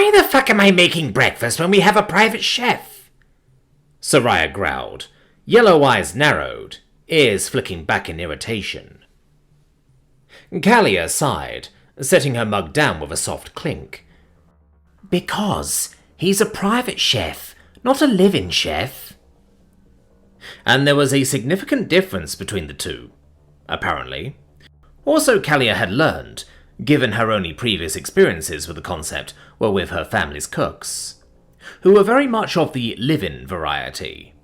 Why the fuck am I making breakfast when we have a private chef? Soraya growled, yellow eyes narrowed, ears flicking back in irritation. Kalia sighed, setting her mug down with a soft clink. Because he's a private chef, not a live-in chef. And there was a significant difference between the two, apparently. Also, Kalia had learned, given her only previous experiences with the concept were with her family's cooks, who were very much of the live-in variety.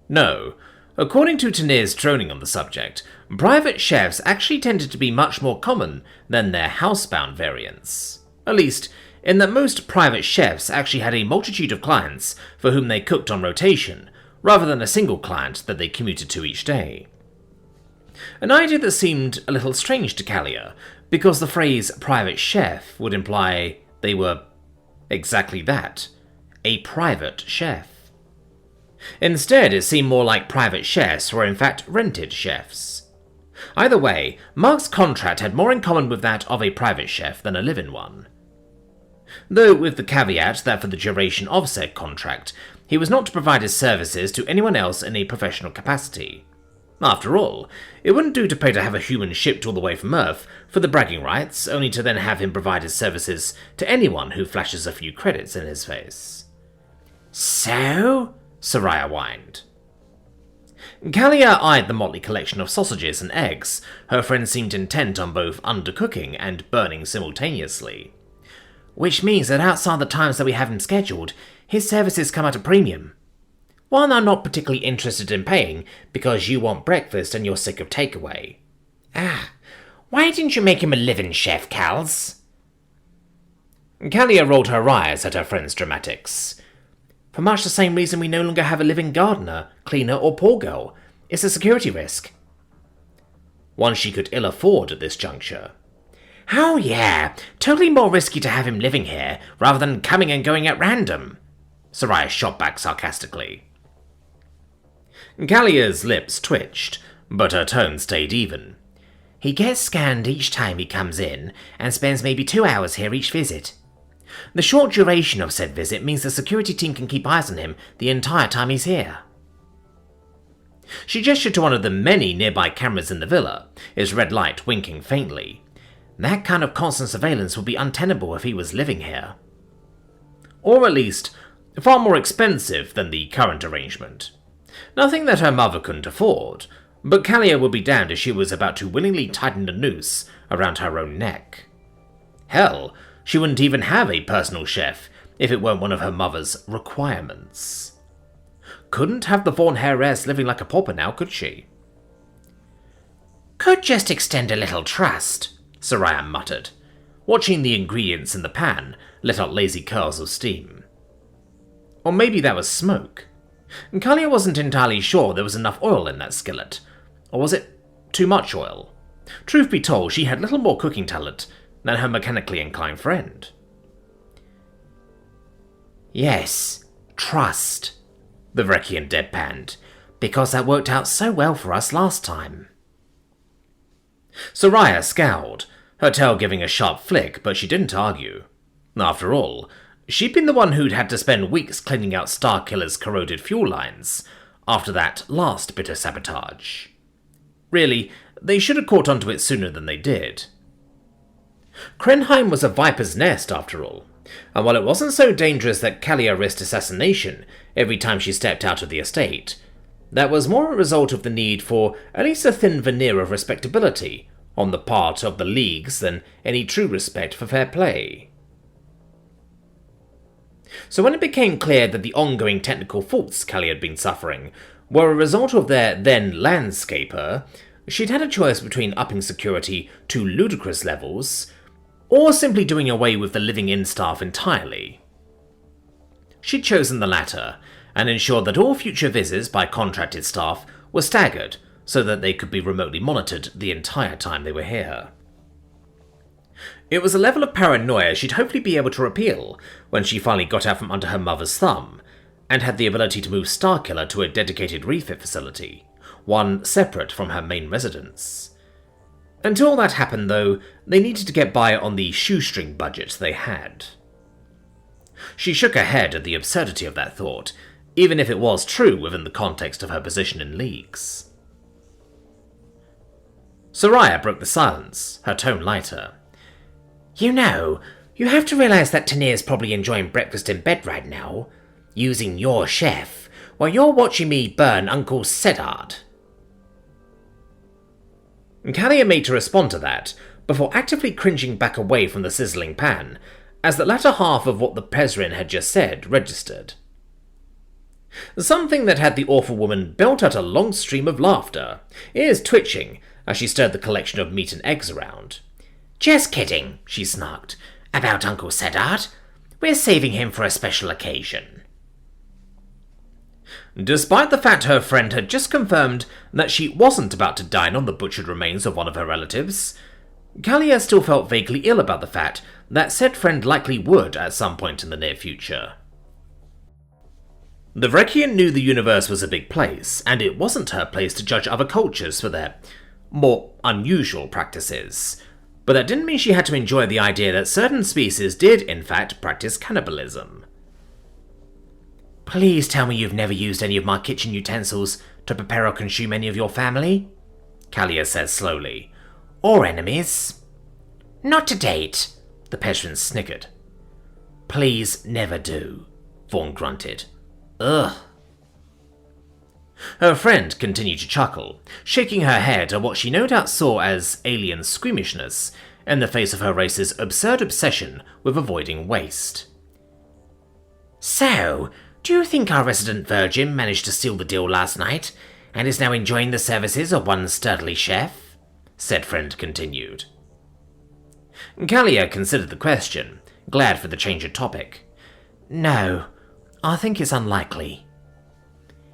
No, according to Tanir's droning on the subject, private chefs actually tended to be much more common than their housebound variants. At least, in that most private chefs actually had a multitude of clients for whom they cooked on rotation, rather than a single client that they commuted to each day. An idea that seemed a little strange to Kalia, because the phrase private chef would imply they were exactly that, a private chef. Instead, it seemed more like private chefs were in fact rented chefs. Either way, Mark's contract had more in common with that of a private chef than a live-in one. Though with the caveat that for the duration of said contract, he was not to provide his services to anyone else in a professional capacity. After all, it wouldn't do to pay to have a human shipped all the way from Earth for the bragging rights, only to then have him provide his services to anyone who flashes a few credits in his face. So? Soraya whined. Kalia eyed the motley collection of sausages and eggs. Her friend seemed intent on both undercooking and burning simultaneously. Which means that outside the times that we have him scheduled, his services come at a premium. One I'm not particularly interested in paying, because you want breakfast and you're sick of takeaway. Why didn't you make him a live-in chef, Cals? Kalia rolled her eyes at her friend's dramatics. For much the same reason we no longer have a living gardener, cleaner, or poor girl. It's a security risk. One she could ill afford at this juncture. Oh yeah, totally more risky to have him living here, rather than coming and going at random. Soraya shot back sarcastically. Kalia's lips twitched, but her tone stayed even. He gets scanned each time he comes in, and spends maybe 2 hours here each visit. The short duration of said visit means the security team can keep eyes on him the entire time he's here. She gestured to one of the many nearby cameras in the villa, its red light winking faintly. That kind of constant surveillance would be untenable if he was living here. Or at least, far more expensive than the current arrangement. Nothing that her mother couldn't afford, but Kalia would be damned if she was about to willingly tighten the noose around her own neck. Hell, she wouldn't even have a personal chef if it weren't one of her mother's requirements. Couldn't have the Vaughan heiress living like a pauper now, could she? Could just extend a little trust, Soraya muttered, watching the ingredients in the pan let out lazy curls of steam. Or maybe that was smoke. Kalia wasn't entirely sure there was enough oil in that skillet. Or was it too much oil? Truth be told, she had little more cooking talent than her mechanically inclined friend. Yes, trust, the Vrekian deadpanned, because that worked out so well for us last time. Soraya scowled, her tail giving a sharp flick, but she didn't argue. After all, she'd been the one who'd had to spend weeks cleaning out Starkiller's corroded fuel lines after that last bit of sabotage. Really, they should have caught onto it sooner than they did. Krenheim was a viper's nest, after all, and while it wasn't so dangerous that Kalia risked assassination every time she stepped out of the estate, that was more a result of the need for at least a thin veneer of respectability on the part of the leagues than any true respect for fair play. So when it became clear that the ongoing technical faults Kalia had been suffering were a result of their then landscaper, she'd had a choice between upping security to ludicrous levels, or simply doing away with the living-in staff entirely. She'd chosen the latter, and ensured that all future visits by contracted staff were staggered so that they could be remotely monitored the entire time they were here. It was a level of paranoia she'd hopefully be able to repeal when she finally got out from under her mother's thumb, and had the ability to move Starkiller to a dedicated refit facility, one separate from her main residence. Until that happened, though, they needed to get by on the shoestring budget they had. She shook her head at the absurdity of that thought, even if it was true within the context of her position in leagues. Soraya broke the silence, her tone lighter. You know, you have to realize that Tanir's probably enjoying breakfast in bed right now, using your chef, while you're watching me burn Uncle Sedard. Kalia made to respond to that, before actively cringing back away from the sizzling pan, as the latter half of what the Pezrin had just said registered. Something that had the awful woman belt out a long stream of laughter, ears twitching as she stirred the collection of meat and eggs around. Just kidding, she snarked. About Uncle Sedard? We're saving him for a special occasion. Despite the fact her friend had just confirmed that she wasn't about to dine on the butchered remains of one of her relatives, Kalia still felt vaguely ill about the fact that said friend likely would at some point in the near future. The Vrekian knew the universe was a big place, and it wasn't her place to judge other cultures for their more unusual practices, but that didn't mean she had to enjoy the idea that certain species did, in fact, practice cannibalism. Please tell me you've never used any of my kitchen utensils to prepare or consume any of your family? Kalia said slowly. Or enemies? Not to date, the Pezrin snickered. Please never do, Vaughn grunted. Ugh. Her friend continued to chuckle, shaking her head at what she no doubt saw as alien squeamishness in the face of her race's absurd obsession with avoiding waste. So, do you think our resident virgin managed to seal the deal last night, and is now enjoying the services of one sturdily chef? Said friend continued. Kalia considered the question, glad for the change of topic. No, I think it's unlikely.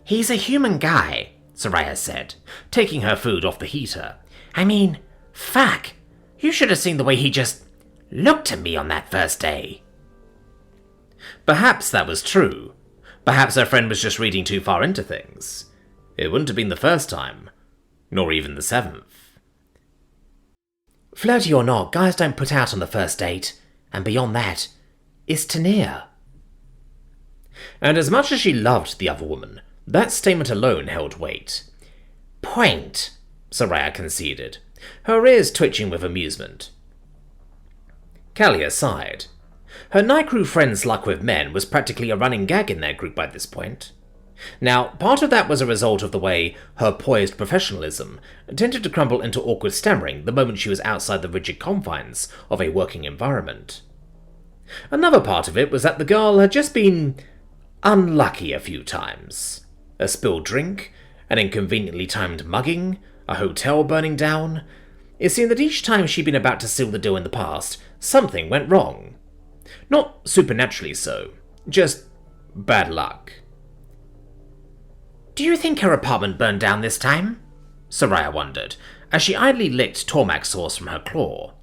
He's a human guy, Soraya said, taking her food off the heater. I mean, fuck, you should have seen the way he just looked at me on that first day. Perhaps that was true. Perhaps her friend was just reading too far into things. It wouldn't have been the first time, nor even the 7th. Flirty or not, guys don't put out on the first date, and beyond that, it's Tanir. And as much as she loved the other woman, that statement alone held weight. Point, Soraya conceded, her ears twitching with amusement. Kalia sighed. Her night crew friend's luck with men was practically a running gag in their group by this point. Now, part of that was a result of the way her poised professionalism tended to crumble into awkward stammering the moment she was outside the rigid confines of a working environment. Another part of it was that the girl had just been unlucky a few times. A spilled drink, an inconveniently timed mugging, a hotel burning down. It seemed that each time she'd been about to seal the deal in the past, something went wrong. Not supernaturally so, just bad luck. Do you think her apartment burned down this time? Soraya wondered, as she idly licked Tormac sauce from her claw.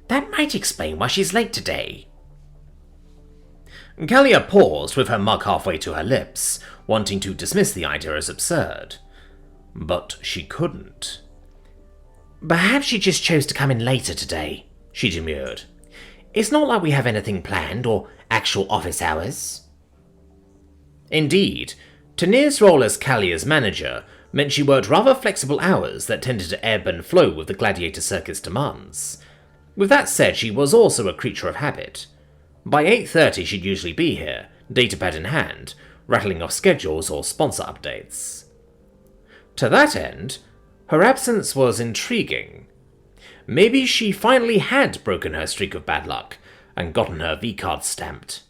That might explain why she's late today. Kalia paused with her mug halfway to her lips, wanting to dismiss the idea as absurd. But she couldn't. Perhaps she just chose to come in later today, she demurred. It's not like we have anything planned or actual office hours. Indeed, Tanir's role as Kalia's manager meant she worked rather flexible hours that tended to ebb and flow with the gladiator circuit's demands. With that said, she was also a creature of habit. By 8:30 she'd usually be here, datapad in hand, rattling off schedules or sponsor updates. To that end, her absence was intriguing. Maybe she finally had broken her streak of bad luck and gotten her V-card stamped.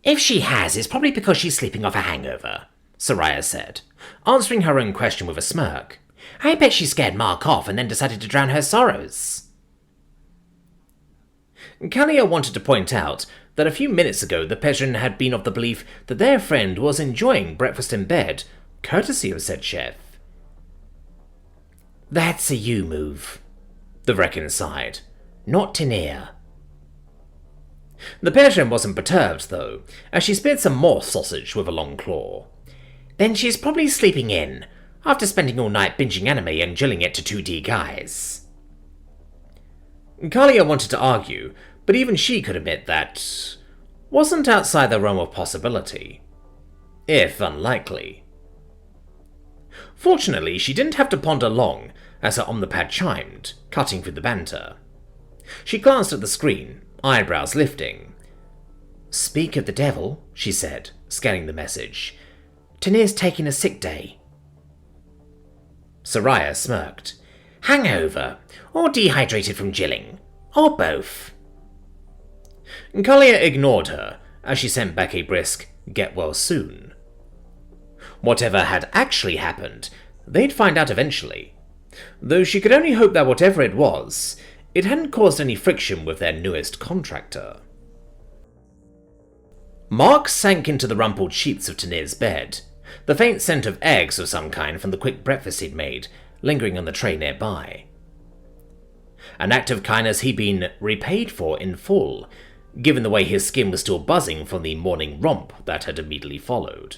If she has, it's probably because she's sleeping off a hangover, Soraya said, answering her own question with a smirk. I bet she scared Mark off and then decided to drown her sorrows. Kalia wanted to point out that a few minutes ago the Pezrin had been of the belief that their friend was enjoying breakfast in bed, courtesy of said chef. That's a you move, the Vrekin sighed. Not Tanir. The Pezrin wasn't perturbed, though, as she speared some more sausage with a long claw. Then she's probably sleeping in, after spending all night binging anime and jilling it to 2D guys. Kalia wanted to argue, but even she could admit that wasn't outside the realm of possibility, if unlikely. Fortunately, she didn't have to ponder long as her omnipad chimed, cutting through the banter. She glanced at the screen, eyebrows lifting. "Speak of the devil," she said, scanning the message. "Tanir's taking a sick day." Soraya smirked. "Hangover, or dehydrated from gilling, or both." Kalia ignored her as she sent back a brisk, "Get well soon." Whatever had actually happened, they'd find out eventually, though she could only hope that whatever it was, it hadn't caused any friction with their newest contractor. Mark sank into the rumpled sheets of Tanir's bed, the faint scent of eggs of some kind from the quick breakfast he'd made lingering on the tray nearby. An act of kindness he'd been repaid for in full, given the way his skin was still buzzing from the morning romp that had immediately followed.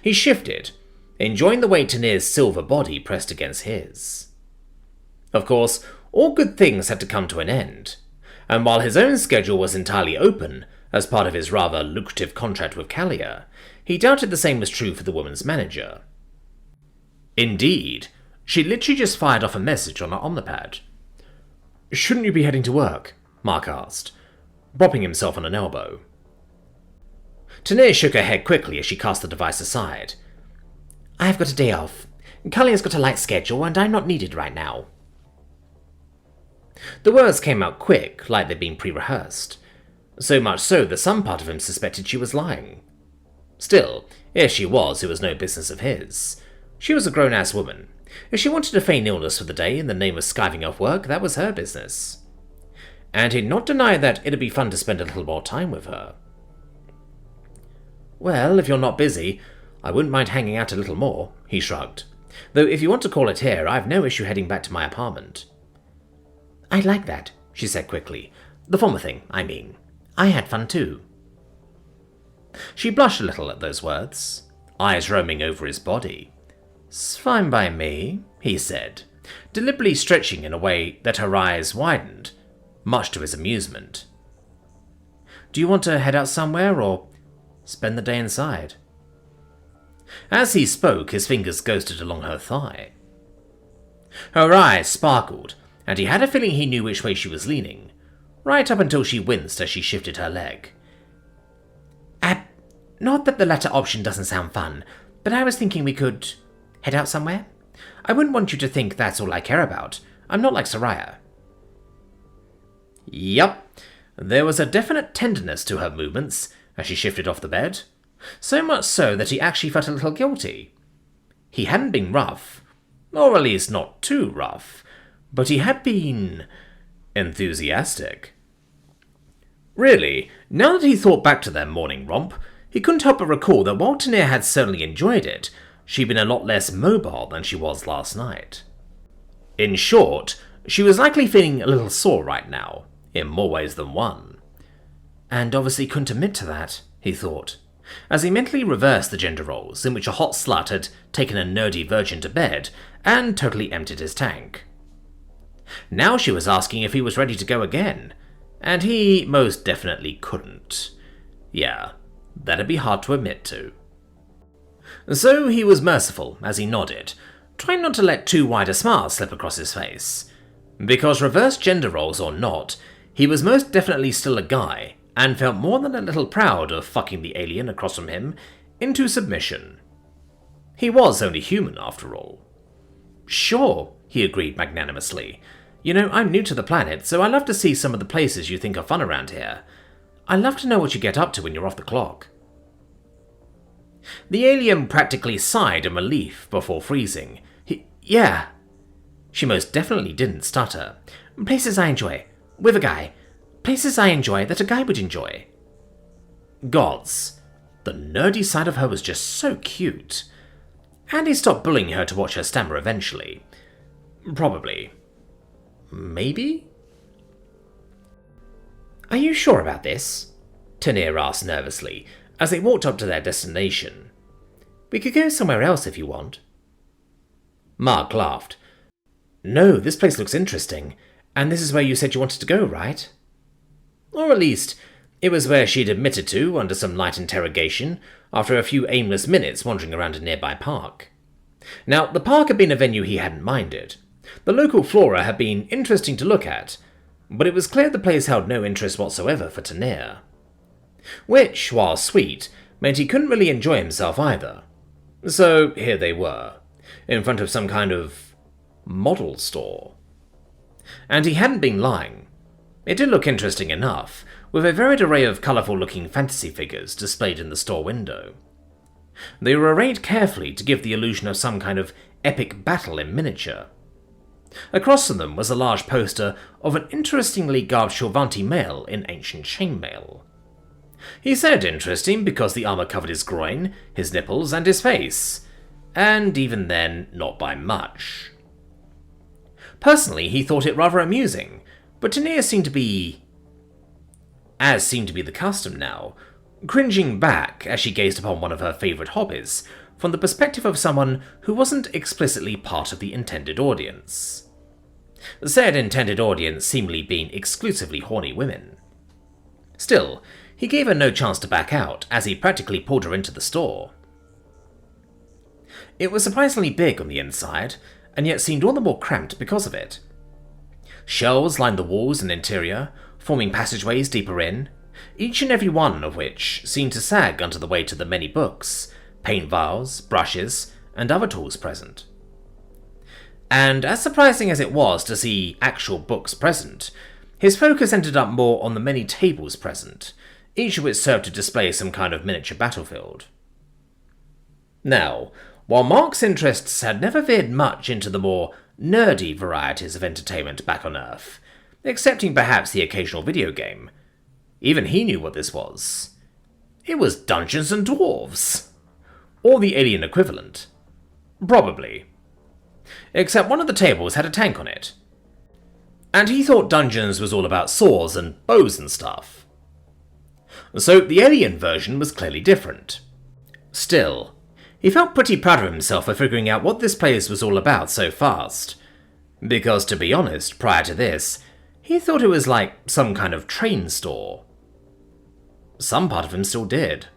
He shifted, enjoying the way Tanir's silver body pressed against his. Of course, all good things had to come to an end, and while his own schedule was entirely open as part of his rather lucrative contract with Kalia, he doubted the same was true for the woman's manager. Indeed, she literally just fired off a message on her omnipad. "Shouldn't you be heading to work?" Mark asked, propping himself on an elbow. Tanir shook her head quickly as she cast the device aside. "I've got a day off. Kalia's got a light schedule, and I'm not needed right now." The words came out quick, like they'd been pre-rehearsed. So much so that some part of him suspected she was lying. Still, if she was, it was no business of his. She was a grown-ass woman. If she wanted to feign illness for the day in the name of skiving off work, that was her business. And he'd not denied that it'd be fun to spend a little more time with her. "Well, if you're not busy, I wouldn't mind hanging out a little more," he shrugged. "Though if you want to call it here, I've no issue heading back to my apartment." "I'd like that," she said quickly. "The former thing, I mean. I had fun too." She blushed a little at those words, eyes roaming over his body. "'S fine by me," he said, deliberately stretching in a way that her eyes widened, much to his amusement. "Do you want to head out somewhere, or spend the day inside?" As he spoke, his fingers ghosted along her thigh. Her eyes sparkled, and he had a feeling he knew which way she was leaning, right up until she winced as she shifted her leg. Not that the latter option doesn't sound fun, but I was thinking we could head out somewhere. I wouldn't want you to think that's all I care about. I'm not like Soraya." Yup, there was a definite tenderness to her movements as she shifted off the bed, so much so that he actually felt a little guilty. He hadn't been rough, or at least not too rough, but he had been enthusiastic. Really, now that he thought back to their morning romp, he couldn't help but recall that while Tanir had certainly enjoyed it, she'd been a lot less mobile than she was last night. In short, she was likely feeling a little sore right now, in more ways than one. And obviously couldn't admit to that, he thought, as he mentally reversed the gender roles in which a hot slut had taken a nerdy virgin to bed and totally emptied his tank. Now she was asking if he was ready to go again, and he most definitely couldn't. Yeah, that'd be hard to admit to. So he was merciful as he nodded, trying not to let too wide a smile slip across his face. Because reverse gender roles or not, he was most definitely still a guy, and felt more than a little proud of fucking the alien across from him into submission. He was only human, after all. "Sure," he agreed magnanimously. "You know, I'm new to the planet, so I love to see some of the places you think are fun around here. I love to know what you get up to when you're off the clock." The alien practically sighed in relief before freezing. Yeah. She most definitely didn't stutter. "Places I enjoy. With a guy. Places I enjoy that a guy would enjoy." Gods. The nerdy side of her was just so cute. And he stopped bullying her to watch her stammer eventually. Probably. Maybe? "Are you sure about this?" Tanir asked nervously, as they walked up to their destination. "We could go somewhere else if you want." Mark laughed. "No, this place looks interesting, and this is where you said you wanted to go, right? Or at least, It was where she'd admitted to under some light interrogation after a few aimless minutes wandering around a nearby park. Now, the park had been a venue he hadn't minded. The local flora had been interesting to look at, but it was clear the place held no interest whatsoever for Tanir. Which, while sweet, meant he couldn't really enjoy himself either. So here they were, in front of some kind of model store. And he hadn't been lying. It did look interesting enough, with a varied array of colourful-looking fantasy figures displayed in the store window. They were arrayed carefully to give the illusion of some kind of epic battle in miniature. Across from them was a large poster of an interestingly garbed Shorvanti male in ancient chainmail. He said interesting because the armour covered his groin, his nipples, and his face, and even then, not by much. Personally, he thought it rather amusing, but Tanir seemed to be, as seemed to be the custom now, cringing back as she gazed upon one of her favourite hobbies from the perspective of someone who wasn't explicitly part of the intended audience. Said intended audience seemingly being exclusively horny women. Still, he gave her no chance to back out as he practically pulled her into the store. It was surprisingly big on the inside, and yet seemed all the more cramped because of it. Shelves lined the walls and interior, forming passageways deeper in, each and every one of which seemed to sag under the weight of the many books, paint vials, brushes, and other tools present. And as surprising as it was to see actual books present, his focus ended up more on the many tables present, each of which served to display some kind of miniature battlefield. Now, while Mark's interests had never veered much into the more nerdy varieties of entertainment back on Earth, excepting perhaps the occasional video game, even he knew what this was. It was Dungeons and Dwarves. Or the alien equivalent. Probably. Except one of the tables had a tank on it. And he thought Dungeons was all about swords and bows and stuff. So the alien version was clearly different. Still, he felt pretty proud of himself for figuring out what this place was all about so fast. Because to be honest, prior to this, he thought it was like some kind of train store. Some part of him still did.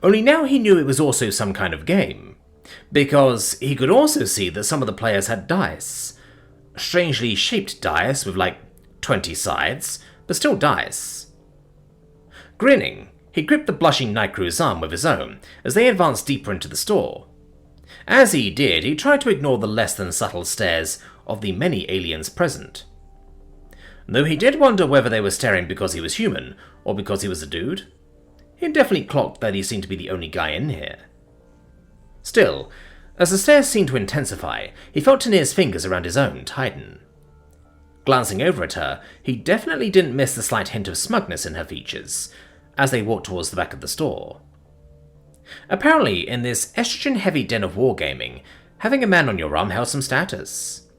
Only now he knew it was also some kind of game, because he could also see that some of the players had dice. Strangely shaped dice with like 20 sides, but still dice. Grinning, he gripped the blushing night crew's arm with his own as they advanced deeper into the store. As he did, he tried to ignore the less than subtle stares of the many aliens present. Though he did wonder whether they were staring because he was human, or because he was a dude. He definitely clocked that he seemed to be the only guy in here. Still, as the stares seemed to intensify, he felt Tanir's fingers around his own tighten. Glancing over at her, he definitely didn't miss the slight hint of smugness in her features, as they walked towards the back of the store. Apparently, in this estrogen-heavy den of wargaming, having a man on your arm held some status.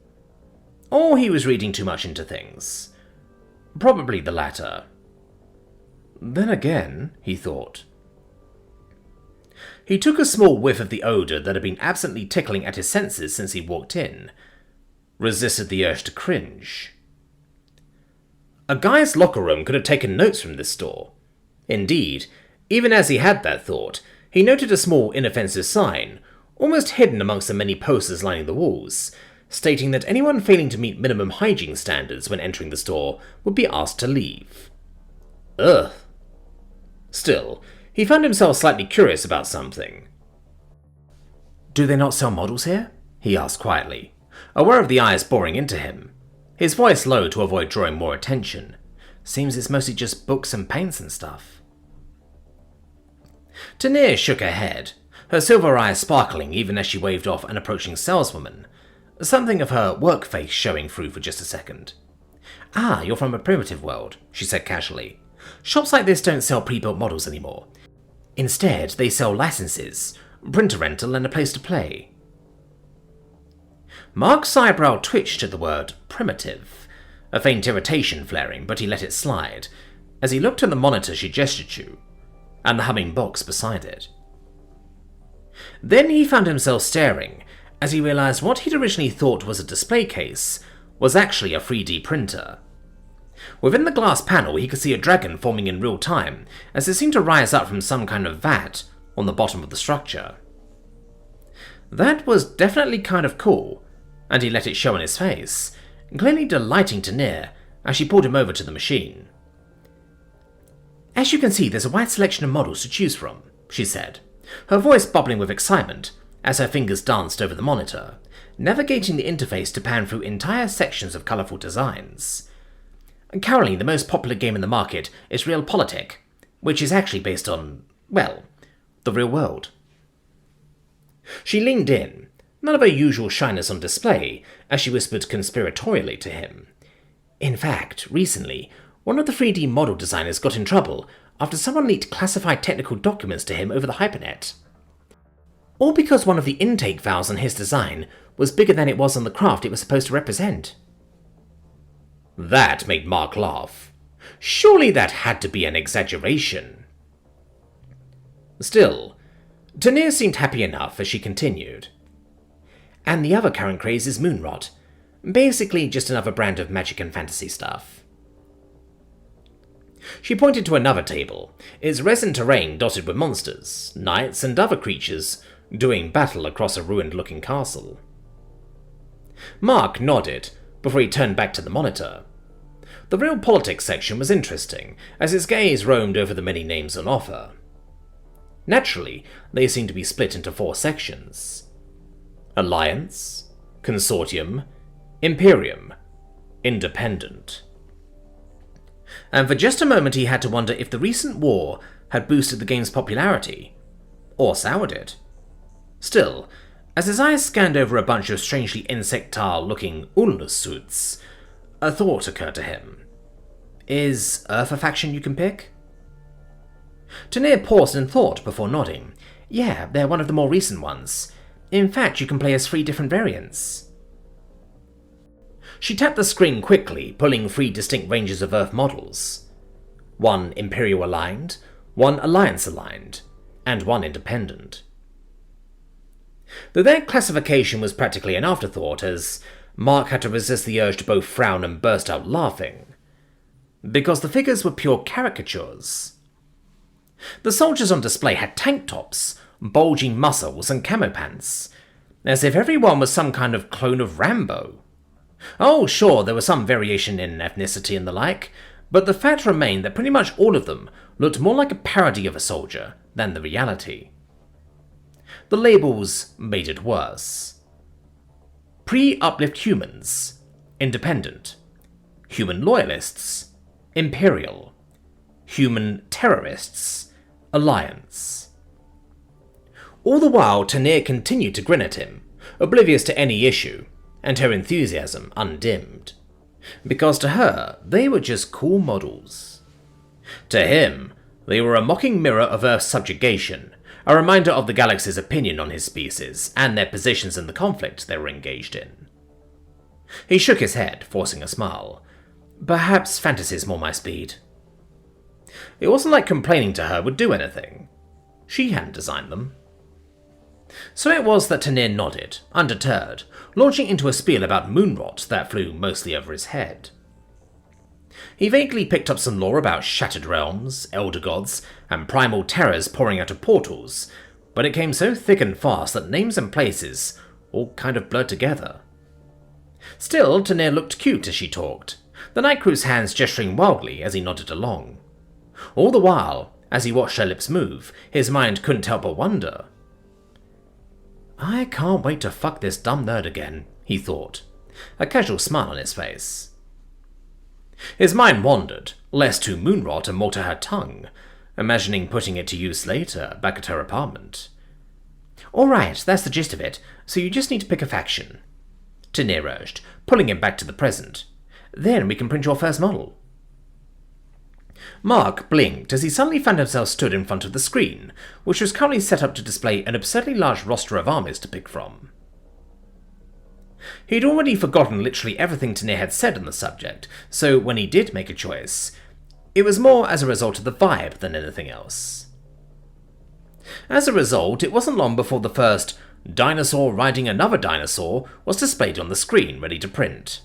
Or he was reading too much into things. Probably the latter. Then again, he thought. He took a small whiff of the odour that had been absently tickling at his senses since he walked in, resisted the urge to cringe. A guy's locker room could have taken notes from this store. Indeed, even as he had that thought, he noted a small inoffensive sign, almost hidden amongst the many posters lining the walls, stating that anyone failing to meet minimum hygiene standards when entering the store would be asked to leave. Ugh. Still, he found himself slightly curious about something. "Do they not sell models here?" he asked quietly, aware of the eyes boring into him, his voice low to avoid drawing more attention. "Seems it's mostly just books and paints and stuff." Tanir shook her head, her silver eyes sparkling even as she waved off an approaching saleswoman, something of her work face showing through for just a second. "Ah, you're from a primitive world," she said casually. "Shops like this don't sell pre-built models anymore. Instead, they sell licenses, printer rental, and a place to play." Mark's eyebrow twitched at the word primitive, a faint irritation flaring, but he let it slide, as he looked at the monitor she gestured to, and the humming box beside it. Then he found himself staring, as he realized what he'd originally thought was a display case was actually a 3D printer. Within the glass panel, he could see a dragon forming in real time, as it seemed to rise up from some kind of vat on the bottom of the structure. That was definitely kind of cool, and he let it show on his face, clearly delighting Tanir as she pulled him over to the machine. "As you can see, there's a wide selection of models to choose from," she said, her voice bubbling with excitement as her fingers danced over the monitor, navigating the interface to pan through entire sections of colourful designs. Currently, the most popular game in the market is Realpolitik, which is actually based on, well, the real world. She leaned in, none of her usual shyness on display, as she whispered conspiratorially to him. In fact, recently, one of the 3D model designers got in trouble after someone leaked classified technical documents to him over the hypernet. All because one of the intake valves on his design was bigger than it was on the craft it was supposed to represent. That made Mark laugh. Surely that had to be an exaggeration. Still, Tanir seemed happy enough as she continued. And the other current craze is moonrot. Basically just another brand of magic and fantasy stuff. She pointed to another table, its resin terrain dotted with monsters, knights, and other creatures doing battle across a ruined-looking castle. Mark nodded before he turned back to the monitor. The Realpolitik section was interesting, as his gaze roamed over the many names on offer. Naturally, they seemed to be split into 4 sections: Alliance, Consortium, Imperium, Independent. And for just a moment he had to wonder if the recent war had boosted the game's popularity, or soured it. Still, as his eyes scanned over a bunch of strangely insectile-looking Ulnus suits, a thought occurred to him. Is Earth a faction you can pick? Tanir paused and thought before nodding. Yeah, they're one of the more recent ones. In fact, you can play as 3 different variants. She tapped the screen quickly, pulling 3 distinct ranges of Earth models. 1 Imperial-aligned, 1 Alliance-aligned, and 1 independent. Though their classification was practically an afterthought, as Mark had to resist the urge to both frown and burst out laughing, because the figures were pure caricatures. The soldiers on display had tank tops, bulging muscles, and camo pants, as if everyone was some kind of clone of Rambo. Oh, sure, there was some variation in ethnicity and the like, but the fact remained that pretty much all of them looked more like a parody of a soldier than the reality. The labels made it worse. Pre-uplift humans, independent. Human loyalists, imperial. Human terrorists, alliance. All the while, Tanir continued to grin at him, oblivious to any issue, and her enthusiasm undimmed. Because to her, they were just cool models. To him, they were a mocking mirror of Earth's subjugation, a reminder of the galaxy's opinion on his species and their positions in the conflict they were engaged in. He shook his head, forcing a smile. Perhaps fantasy's more my speed. It wasn't like complaining to her would do anything. She hadn't designed them. So it was that Tanir nodded, undeterred, launching into a spiel about moonrot that flew mostly over his head. He vaguely picked up some lore about shattered realms, elder gods, and primal terrors pouring out of portals, but it came so thick and fast that names and places all kind of blurred together. Still, Tanir looked cute as she talked, the night crew's hands gesturing wildly as he nodded along. All the while, as he watched her lips move, his mind couldn't help but wonder. I can't wait to fuck this dumb nerd again, he thought, a casual smile on his face. His mind wandered, less to moonrot and more to her tongue, imagining putting it to use later, back at her apartment. Alright, that's the gist of it, so you just need to pick a faction, Tanir urged, pulling him back to the present. Then we can print your first model. Mark blinked as he suddenly found himself stood in front of the screen, which was currently set up to display an absurdly large roster of armies to pick from. He'd already forgotten literally everything Tanir had said on the subject, so when he did make a choice, it was more as a result of the vibe than anything else. As a result, it wasn't long before the first dinosaur riding another dinosaur was displayed on the screen, ready to print.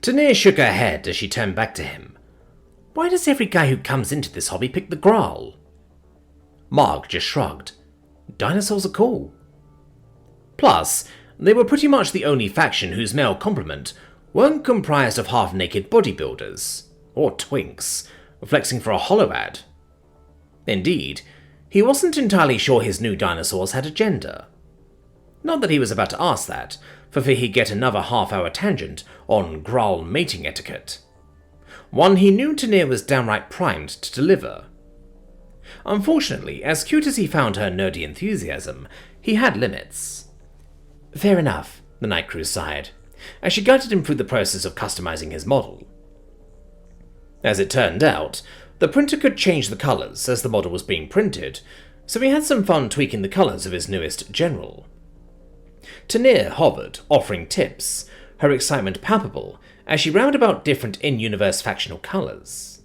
Tanir shook her head as she turned back to him. Why does every guy who comes into this hobby pick the Graal? Mark just shrugged. Dinosaurs are cool. Plus, they were pretty much the only faction whose male complement weren't comprised of half-naked bodybuilders, or twinks, flexing for a holo ad. Indeed, he wasn't entirely sure his new dinosaurs had a gender. Not that he was about to ask that, for fear he'd get another half-hour tangent on Graal mating etiquette. One he knew Tanir was downright primed to deliver. Unfortunately, as cute as he found her nerdy enthusiasm, he had limits. Fair enough, the Night Crew sighed, as she guided him through the process of customizing his model. As it turned out, the printer could change the colours as the model was being printed, so he had some fun tweaking the colours of his newest general. Tanir hovered, offering tips, her excitement palpable as she rounded about different in-universe factional colours.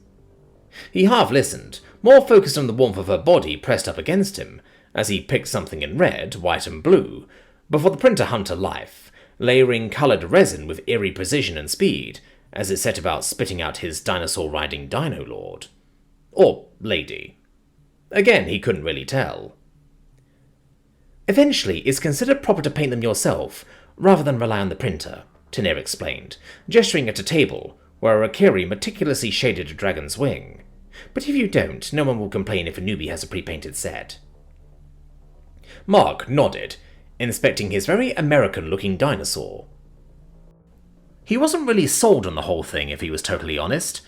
He half listened, more focused on the warmth of her body pressed up against him, as he picked something in red, white and blue, before the printer hummed to life, layering coloured resin with eerie precision and speed, as it set about spitting out his dinosaur-riding Dino Lord. Or lady. Again, he couldn't really tell. Eventually, it's considered proper to paint them yourself, rather than rely on the printer, Tanir explained, gesturing at a table where Akiri meticulously shaded a dragon's wing. But if you don't, no one will complain if a newbie has a pre-painted set. Mark nodded, inspecting his very American-looking dinosaur. He wasn't really sold on the whole thing, if he was totally honest.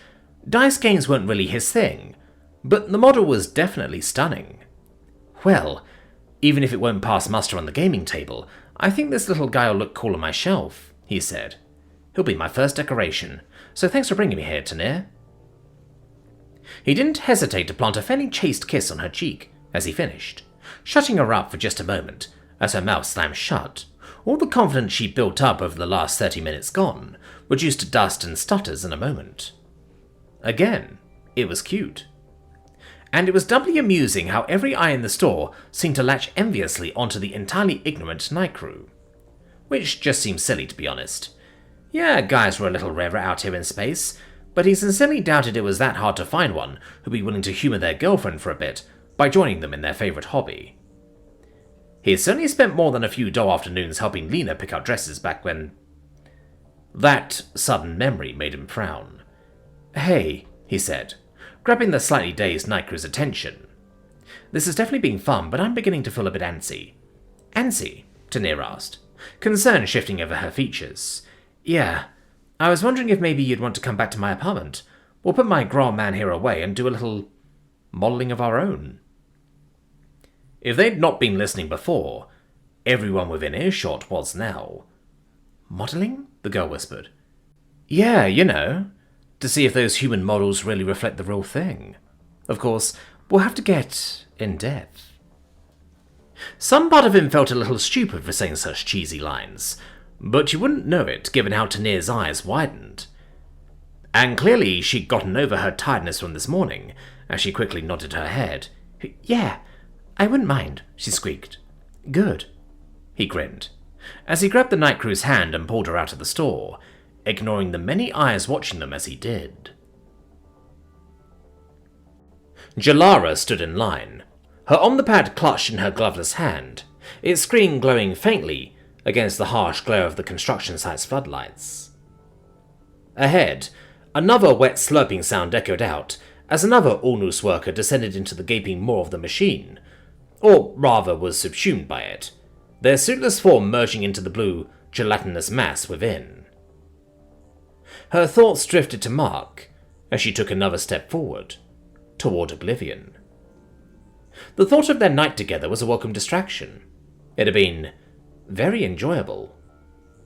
Dice games weren't really his thing, but the model was definitely stunning. Well, even if it won't pass muster on the gaming table, I think this little guy'll look cool on my shelf, he said. He'll be my first decoration, so thanks for bringing me here, Tanir. He didn't hesitate to plant a fairly chaste kiss on her cheek as he finished, shutting her up for just a moment as her mouth slammed shut, all the confidence she'd built up over the last 30 minutes gone, reduced to dust and stutters in a moment. Again, it was cute. And it was doubly amusing how every eye in the store seemed to latch enviously onto the entirely ignorant Night Crew. Which just seemed silly, to be honest. Yeah, guys were a little rarer out here in space, but he sincerely doubted it was that hard to find one who'd be willing to humour their girlfriend for a bit by joining them in their favourite hobby. He had certainly spent more than a few dull afternoons helping Lena pick out dresses back when... That sudden memory made him frown. Hey, he said, grabbing the slightly dazed Night Crew's attention. This has definitely been fun, but I'm beginning to feel a bit antsy. Antsy? Tanir asked, concern shifting over her features. Yeah, I was wondering if maybe you'd want to come back to my apartment. We'll put my Graal man here away and do a little modelling of our own. If they'd not been listening before, everyone within earshot was now. Modelling? The girl whispered. Yeah, you know, to see if those human models really reflect the real thing. Of course, we'll have to get in depth. Some part of him felt a little stupid for saying such cheesy lines, but you wouldn't know it given how Tanir's eyes widened. And clearly she'd gotten over her tiredness from this morning, as she quickly nodded her head. Yeah, I wouldn't mind, she squeaked. Good, he grinned, as he grabbed the Night Crew's hand and pulled her out of the store, ignoring the many eyes watching them as he did. Jelara stood in line, her omnipad clutched in her gloveless hand, its screen glowing faintly against the harsh glare of the construction site's floodlights. Ahead, another wet slurping sound echoed out as another Ornus worker descended into the gaping maw of the machine, or rather was subsumed by it, their suitless form merging into the blue, gelatinous mass within. Her thoughts drifted to Mark as she took another step forward, toward oblivion. The thought of their night together was a welcome distraction. It had been very enjoyable.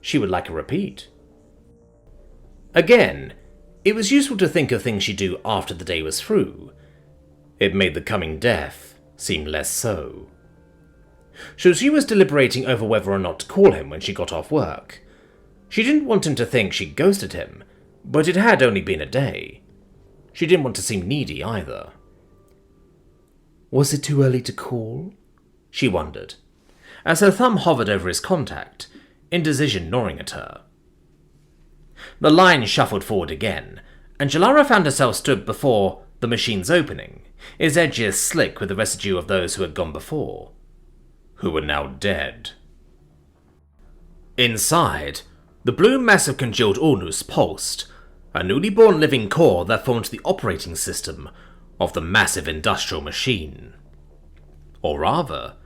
She would like a repeat. Again, it was useful to think of things she'd do after the day was through. It made the coming death seem less so. So she was deliberating over whether or not to call him when she got off work. She didn't want him to think she'd ghosted him, but it had only been a day. She didn't want to seem needy either. Was it too early to call? She wondered, as her thumb hovered over his contact, indecision gnawing at her. The line shuffled forward again, and Jelara found herself stood before the machine's opening, its edges slick with the residue of those who had gone before, who were now dead. Inside, the blue mass of congealed Ornus pulsed, a newly born living core that formed the operating system of the massive industrial machine. Or rather,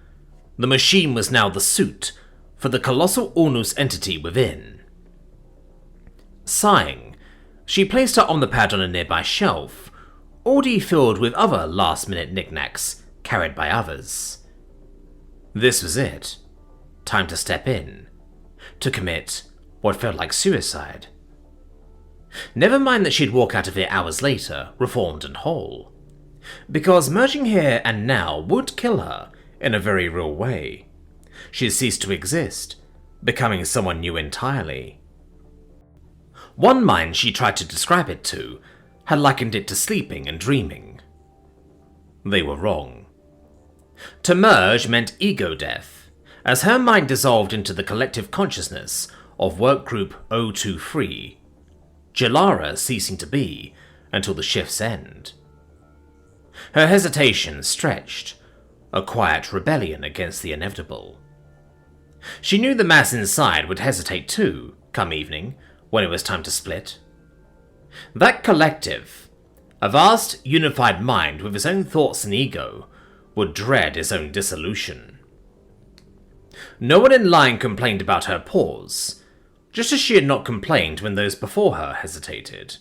the machine was now the suit for the colossal Ornus entity within. Sighing, she placed her omnipad on a nearby shelf, already filled with other last-minute knickknacks carried by others. This was it. Time to step in. To commit what felt like suicide. Never mind that she'd walk out of here hours later, reformed and whole. Because merging here and now would kill her in a very real way. She'd ceased to exist, becoming someone new entirely. One mind she tried to describe it to had likened it to sleeping and dreaming. They were wrong. To merge meant ego death, as her mind dissolved into the collective consciousness of Workgroup 023, Jelara ceasing to be until the shift's end. Her hesitation stretched, a quiet rebellion against the inevitable. She knew the mass inside would hesitate too, come evening, when it was time to split. That collective, a vast unified mind with its own thoughts and ego, would dread its own dissolution. No one in line complained about her pause, just as she had not complained when those before her hesitated.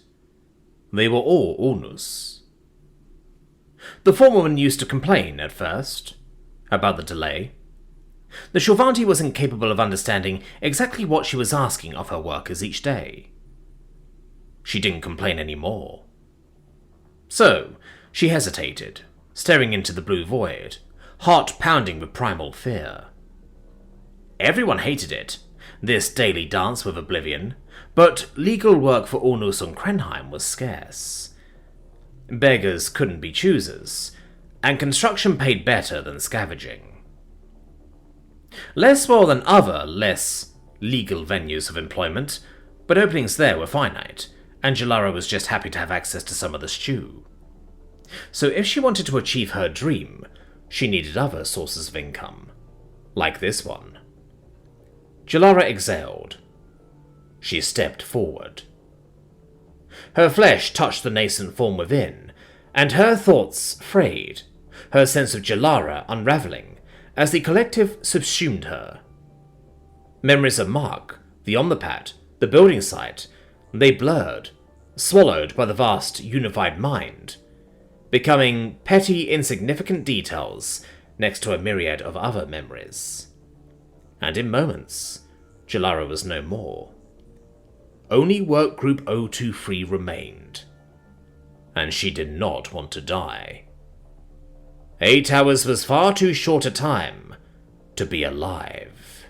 They were all Ornus. The forewoman used to complain, at first, about the delay. The Shulvanti was incapable of understanding exactly what she was asking of her workers each day. She didn't complain anymore. So, she hesitated, staring into the blue void, heart pounding with primal fear. Everyone hated it, this daily dance with oblivion, but legal work for Ornus on Krenheim was scarce. Beggars couldn't be choosers, and construction paid better than scavenging. Less well than other, less legal venues of employment, but openings there were finite, and Jelara was just happy to have access to some of the stew. So if she wanted to achieve her dream, she needed other sources of income, like this one. Jelara exhaled. She stepped forward. Her flesh touched the nascent form within, and her thoughts frayed, her sense of Jelara unraveling as the collective subsumed her. Memories of Mark, the omnipad, the building site, they blurred, swallowed by the vast unified mind, becoming petty insignificant details next to a myriad of other memories. And in moments, Jelara was no more. Only Workgroup 023 remained, and she did not want to die. 8 hours was far too short a time to be alive.